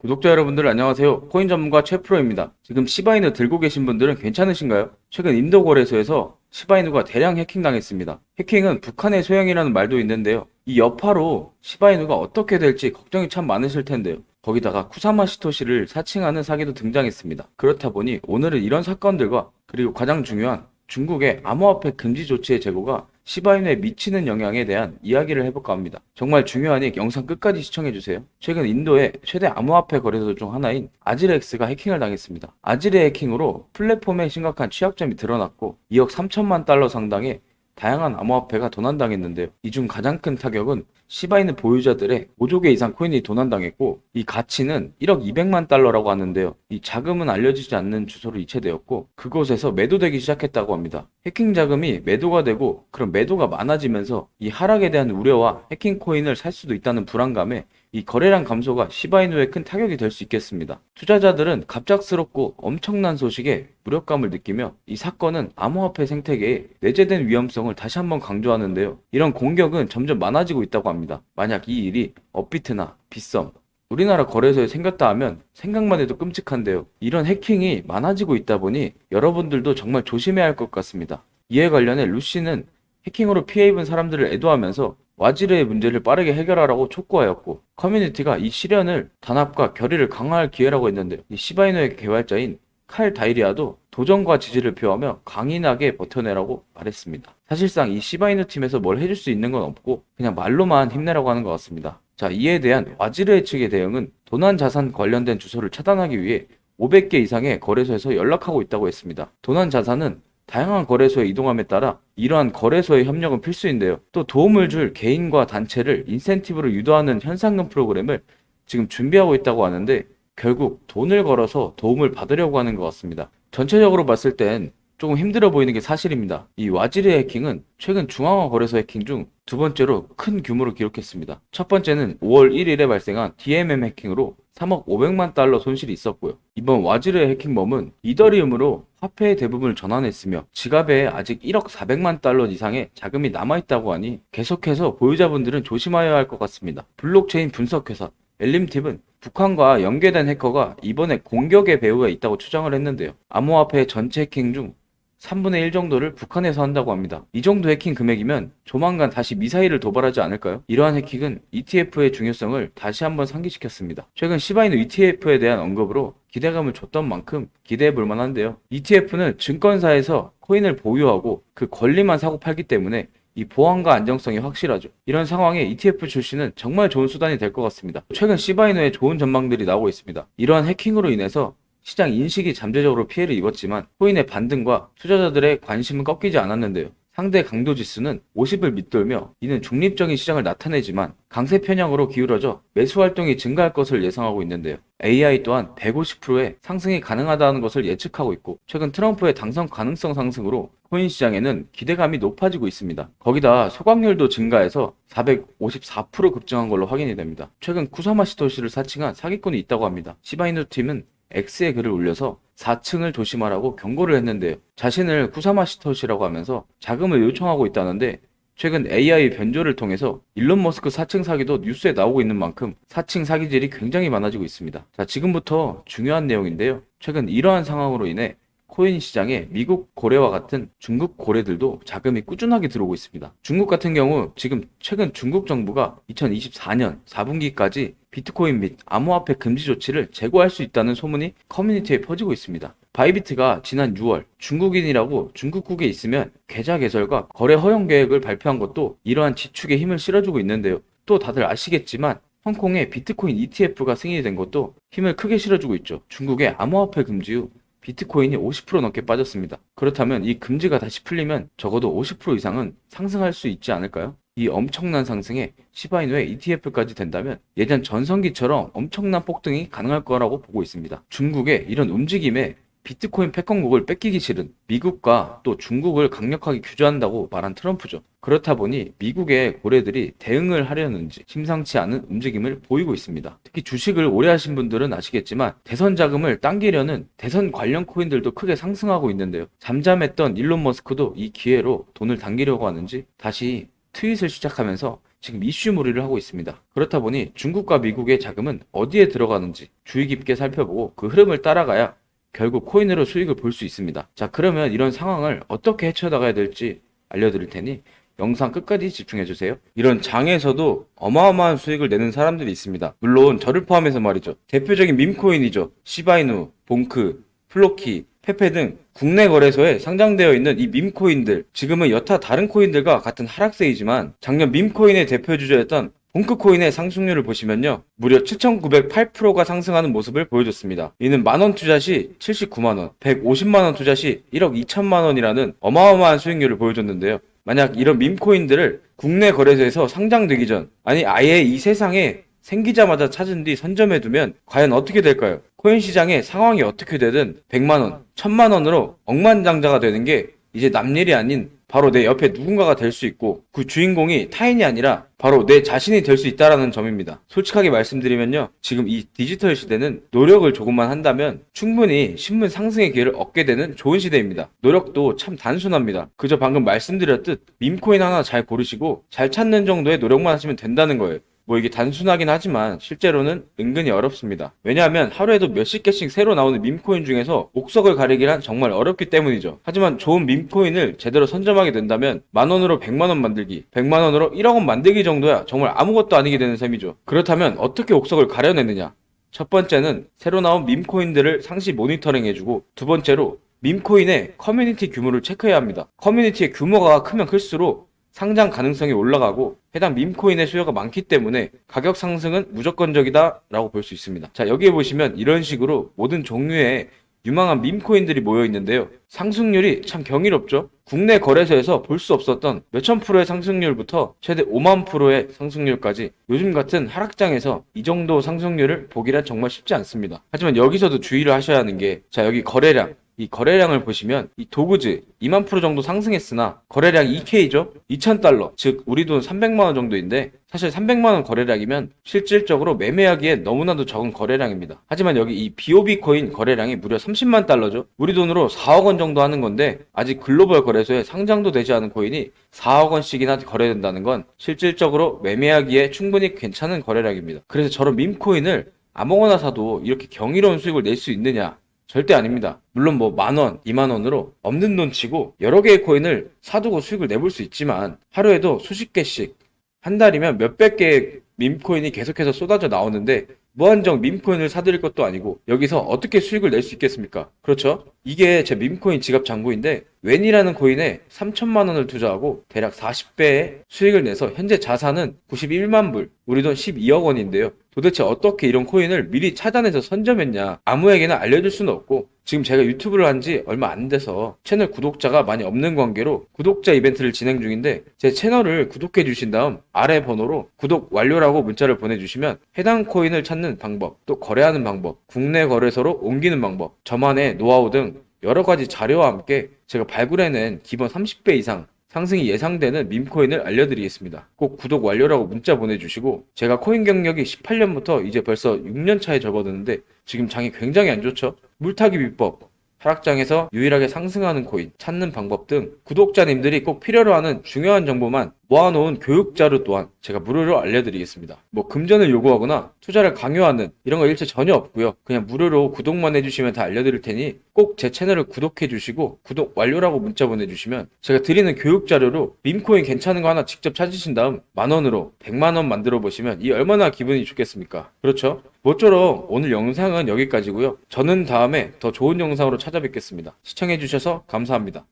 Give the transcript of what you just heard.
구독자 여러분들 안녕하세요. 코인 전문가 최프로입니다. 지금 시바이누 들고 계신 분들은 괜찮으신가요? 최근 인도 거래소에서 시바이누가 대량 해킹당했습니다. 해킹은 북한의 소행이라는 말도 있는데요. 이 여파로 시바이누가 어떻게 될지 걱정이 참 많으실 텐데요. 거기다가 쿠사마 시토시를 사칭하는 사기도 등장했습니다. 그렇다 보니 오늘은 이런 사건들과 그리고 가장 중요한 중국의 암호화폐 금지 조치의 제고가 시바이누에 미치는 영향에 대한 이야기를 해볼까 합니다. 정말 중요하니 영상 끝까지 시청해주세요. 최근 인도의 최대 암호화폐 거래소 중 하나인 아지르엑스가 해킹을 당했습니다. 아지르의 해킹으로 플랫폼에 심각한 취약점이 드러났고 2억 3천만 달러 상당의 다양한 암호화폐가 도난당했는데요. 이 중 가장 큰 타격은 시바이누 보유자들의 5조 개 이상 코인이 도난당했고 이 가치는 1억 200만 달러라고 하는데요. 이 자금은 알려지지 않는 주소로 이체되었고 그곳에서 매도되기 시작했다고 합니다. 해킹 자금이 매도가 되고 그런 매도가 많아지면서 이 하락에 대한 우려와 해킹 코인을 살 수도 있다는 불안감에 이 거래량 감소가 시바이누에 큰 타격이 될 수 있겠습니다. 투자자들은 갑작스럽고 엄청난 소식에 무력감을 느끼며 이 사건은 암호화폐 생태계에 내재된 위험성을 다시 한번 강조하는데요. 이런 공격은 점점 많아지고 있다고 합니다. 만약 이 일이 업비트나 빗썸, 우리나라 거래소에 생겼다 하면 생각만 해도 끔찍한데요. 이런 해킹이 많아지고 있다 보니 여러분들도 정말 조심해야 할 것 같습니다. 이에 관련해 루시는 해킹으로 피해 입은 사람들을 애도하면서 와지르의 문제를 빠르게 해결하라고 촉구하였고 커뮤니티가 이 시련을 단합과 결의를 강화할 기회라고 했는데 이 시바이누의 개발자인 칼 다이리아도 도전과 지지를 표하며 강인하게 버텨내라고 말했습니다. 사실상 이 시바이누 팀에서 뭘 해줄 수 있는 건 없고 그냥 말로만 힘내라고 하는 것 같습니다. 자, 이에 대한 와지르의 측의 대응은 도난 자산 관련된 주소를 차단하기 위해 500개 이상의 거래소에서 연락하고 있다고 했습니다. 도난 자산은 다양한 거래소에 이동함에 따라 이러한 거래소의 협력은 필수인데요. 또 도움을 줄 개인과 단체를 인센티브로 유도하는 현상금 프로그램을 지금 준비하고 있다고 하는데 결국 돈을 걸어서 도움을 받으려고 하는 것 같습니다. 전체적으로 봤을 땐 조금 힘들어 보이는 게 사실입니다. 이 와지르의 해킹은 최근 중앙화 거래소 해킹 중 두 번째로 큰 규모를 기록했습니다. 첫 번째는 5월 1일에 발생한 DMM 해킹으로 3억 500만 달러 손실이 있었고요. 이번 와지르의 해킹범은 이더리움으로 화폐의 대부분을 전환했으며 지갑에 아직 1억 400만 달러 이상의 자금이 남아있다고 하니 계속해서 보유자분들은 조심하여야 할 것 같습니다. 블록체인 분석회사 엘림팁은 북한과 연계된 해커가 이번에 공격의 배후에 있다고 추정을 했는데요. 암호화폐 전체 해킹 중 3분의 1 정도를 북한에서 한다고 합니다. 이 정도 해킹 금액이면 조만간 다시 미사일을 도발하지 않을까요? 이러한 해킹은 ETF의 중요성을 다시 한번 상기시켰습니다. 최근 시바이누 ETF에 대한 언급으로 기대감을 줬던 만큼 기대해 볼 만한데요. ETF는 증권사에서 코인을 보유하고 그 권리만 사고 팔기 때문에 이 보안과 안정성이 확실하죠. 이런 상황에 ETF 출시는 정말 좋은 수단이 될 것 같습니다. 최근 시바이누에 좋은 전망들이 나오고 있습니다. 이러한 해킹으로 인해서 시장 인식이 잠재적으로 피해를 입었지만 코인의 반등과 투자자들의 관심은 꺾이지 않았는데요. 상대 강도 지수는 50을 밑돌며 이는 중립적인 시장을 나타내지만 강세 편향으로 기울어져 매수 활동이 증가할 것을 예상하고 있는데요. AI 또한 150%의 상승이 가능하다는 것을 예측하고 있고 최근 트럼프의 당선 가능성 상승으로 코인 시장에는 기대감이 높아지고 있습니다. 거기다 소각률도 증가해서 454% 급증한 걸로 확인이 됩니다. 최근 쿠사마 시토시를 사칭한 사기꾼이 있다고 합니다. 시바이누 팀은 X에 글을 올려서 4층을 조심하라고 경고를 했는데요. 자신을 쿠사마 시토시라고 하면서 자금을 요청하고 있다는데 최근 AI 변조를 통해서 일론 머스크 4층 사기도 뉴스에 나오고 있는 만큼 4층 사기질이 굉장히 많아지고 있습니다. 자, 지금부터 중요한 내용인데요. 최근 이러한 상황으로 인해 코인 시장에 미국 고래와 같은 중국 고래들도 자금이 꾸준하게 들어오고 있습니다. 중국 같은 경우 지금 최근 중국 정부가 2024년 4분기까지 비트코인 및 암호화폐 금지 조치를 재고할 수 있다는 소문이 커뮤니티에 퍼지고 있습니다. 바이비트가 지난 6월 중국인이라고 중국국에 있으면 계좌 개설과 거래 허용 계획을 발표한 것도 이러한 지축에 힘을 실어주고 있는데요. 또 다들 아시겠지만 홍콩의 비트코인 ETF가 승인이 된 것도 힘을 크게 실어주고 있죠. 중국의 암호화폐 금지 후 비트코인이 50% 넘게 빠졌습니다. 그렇다면 이 금지가 다시 풀리면 적어도 50% 이상은 상승할 수 있지 않을까요? 이 엄청난 상승에 시바이누의 ETF까지 된다면 예전 전성기처럼 엄청난 폭등이 가능할 거라고 보고 있습니다. 중국의 이런 움직임에 비트코인 패권국을 뺏기기 싫은 미국과 또 중국을 강력하게 규제한다고 말한 트럼프죠. 그렇다 보니 미국의 고래들이 대응을 하려는지 심상치 않은 움직임을 보이고 있습니다. 특히 주식을 오래 하신 분들은 아시겠지만 대선 자금을 당기려는 대선 관련 코인들도 크게 상승하고 있는데요. 잠잠했던 일론 머스크도 이 기회로 돈을 당기려고 하는지 다시 트윗을 시작하면서 지금 이슈몰이를 하고 있습니다. 그렇다 보니 중국과 미국의 자금은 어디에 들어가는지 주의 깊게 살펴보고 그 흐름을 따라가야 결국 코인으로 수익을 볼 수 있습니다. 자, 그러면 이런 상황을 어떻게 헤쳐나가야 될지 알려드릴 테니 영상 끝까지 집중해주세요. 이런 장에서도 어마어마한 수익을 내는 사람들이 있습니다. 물론 저를 포함해서 말이죠. 대표적인 밈코인이죠. 시바이누, 봉크, 플로키, 페페 등 국내 거래소에 상장되어 있는 이 밈코인들, 지금은 여타 다른 코인들과 같은 하락세이지만 작년 밈코인의 대표 주자였던 봉크코인의 상승률을 보시면요, 무려 7,908%가 상승하는 모습을 보여줬습니다. 이는 만원 투자 시 79만원, 150만원 투자 시 1억 2천만원이라는 어마어마한 수익률을 보여줬는데요. 만약 이런 밈코인들을 국내 거래소에서 상장되기 전, 아니 아예 이 세상에 생기자마자 찾은 뒤 선점해두면 과연 어떻게 될까요? 코인 시장의 상황이 어떻게 되든 100만원, 1000만원으로 억만장자가 되는 게 이제 남일이 아닌 바로 내 옆에 누군가가 될 수 있고, 그 주인공이 타인이 아니라 바로 내 자신이 될 수 있다라는 점입니다. 솔직하게 말씀드리면요, 지금 이 디지털 시대는 노력을 조금만 한다면 충분히 신문 상승의 기회를 얻게 되는 좋은 시대입니다. 노력도 참 단순합니다. 그저 방금 말씀드렸듯 밈코인 하나 잘 고르시고 잘 찾는 정도의 노력만 하시면 된다는 거예요. 뭐 이게 단순하긴 하지만 실제로는 은근히 어렵습니다. 왜냐하면 하루에도 몇십 개씩 새로 나오는 밈코인 중에서 옥석을 가리기란 정말 어렵기 때문이죠. 하지만 좋은 밈코인을 제대로 선점하게 된다면 만원으로 100만원 만들기, 100만원으로 1억원 만들기 정도야 정말 아무것도 아니게 되는 셈이죠. 그렇다면 어떻게 옥석을 가려내느냐? 첫 번째는 새로 나온 밈코인들을 상시 모니터링 해주고, 두 번째로 밈코인의 커뮤니티 규모를 체크해야 합니다. 커뮤니티의 규모가 크면 클수록 상장 가능성이 올라가고 해당 밈코인의 수요가 많기 때문에 가격 상승은 무조건적이다 라고 볼 수 있습니다. 자, 여기에 보시면 이런 식으로 모든 종류의 유망한 밈코인들이 모여 있는데요. 상승률이 참 경이롭죠. 국내 거래소에서 볼 수 없었던 몇천 프로의 상승률부터 최대 5만 프로의 상승률까지, 요즘 같은 하락장에서 이 정도 상승률을 보기란 정말 쉽지 않습니다. 하지만 여기서도 주의를 하셔야 하는 게, 자, 여기 거래량, 이 거래량을 보시면 이 도그즈 2만 프로 정도 상승했으나 거래량 2K죠? 2,000달러, 즉 우리 돈 300만원 정도인데, 사실 300만원 거래량이면 실질적으로 매매하기에 너무나도 적은 거래량입니다. 하지만 여기 이 BOB 코인 거래량이 무려 30만 달러죠? 우리 돈으로 4억 원 정도 하는 건데, 아직 글로벌 거래소에 상장도 되지 않은 코인이 4억 원씩이나 거래된다는 건 실질적으로 매매하기에 충분히 괜찮은 거래량입니다. 그래서 저런 밈코인을 아무거나 사도 이렇게 경이로운 수익을 낼 수 있느냐? 절대 아닙니다. 물론 뭐 만원, 2만원으로 없는 돈 치고 여러 개의 코인을 사두고 수익을 내볼 수 있지만, 하루에도 수십 개씩, 한 달이면 몇백 개의 밈코인이 계속해서 쏟아져 나오는데 무한정 밈코인을 사들일 것도 아니고 여기서 어떻게 수익을 낼 수 있겠습니까? 그렇죠? 이게 제 밈코인 지갑 잔고인데, 웬이라는 코인에 3천만 원을 투자하고 대략 40배의 수익을 내서 현재 자산은 91만 불, 우리 돈 12억 원인데요. 도대체 어떻게 이런 코인을 미리 찾아내서 선점했냐? 아무에게나 알려줄 수는 없고, 지금 제가 유튜브를 한 지 얼마 안 돼서 채널 구독자가 많이 없는 관계로 구독자 이벤트를 진행 중인데, 제 채널을 구독해 주신 다음 아래 번호로 구독 완료라고 문자를 보내주시면 해당 코인을 찾는 방법, 또 거래하는 방법, 국내 거래소로 옮기는 방법, 저만의 노하우 등 여러 가지 자료와 함께 제가 발굴해낸 기본 30배 이상 상승이 예상되는 밈코인을 알려드리겠습니다. 꼭 구독 완료라고 문자 보내주시고, 제가 코인 경력이 18년부터 이제 벌써 6년 차에 접어드는데 지금 장이 굉장히 안 좋죠? 물타기 비법, 하락장에서 유일하게 상승하는 코인 찾는 방법 등 구독자님들이 꼭 필요로 하는 중요한 정보만 모아놓은 교육자료 또한 제가 무료로 알려드리겠습니다. 뭐 금전을 요구하거나 투자를 강요하는 이런 거 일체 전혀 없고요. 그냥 무료로 구독만 해주시면 다 알려드릴 테니 꼭 제 채널을 구독해 주시고 구독 완료라고 문자 보내주시면 제가 드리는 교육자료로 밈코인 괜찮은 거 하나 직접 찾으신 다음 만원으로 100만원 만들어 보시면 이 얼마나 기분이 좋겠습니까? 그렇죠? 모쪼록 오늘 영상은 여기까지고요. 저는 다음에 더 좋은 영상으로 찾아뵙겠습니다. 시청해 주셔서 감사합니다.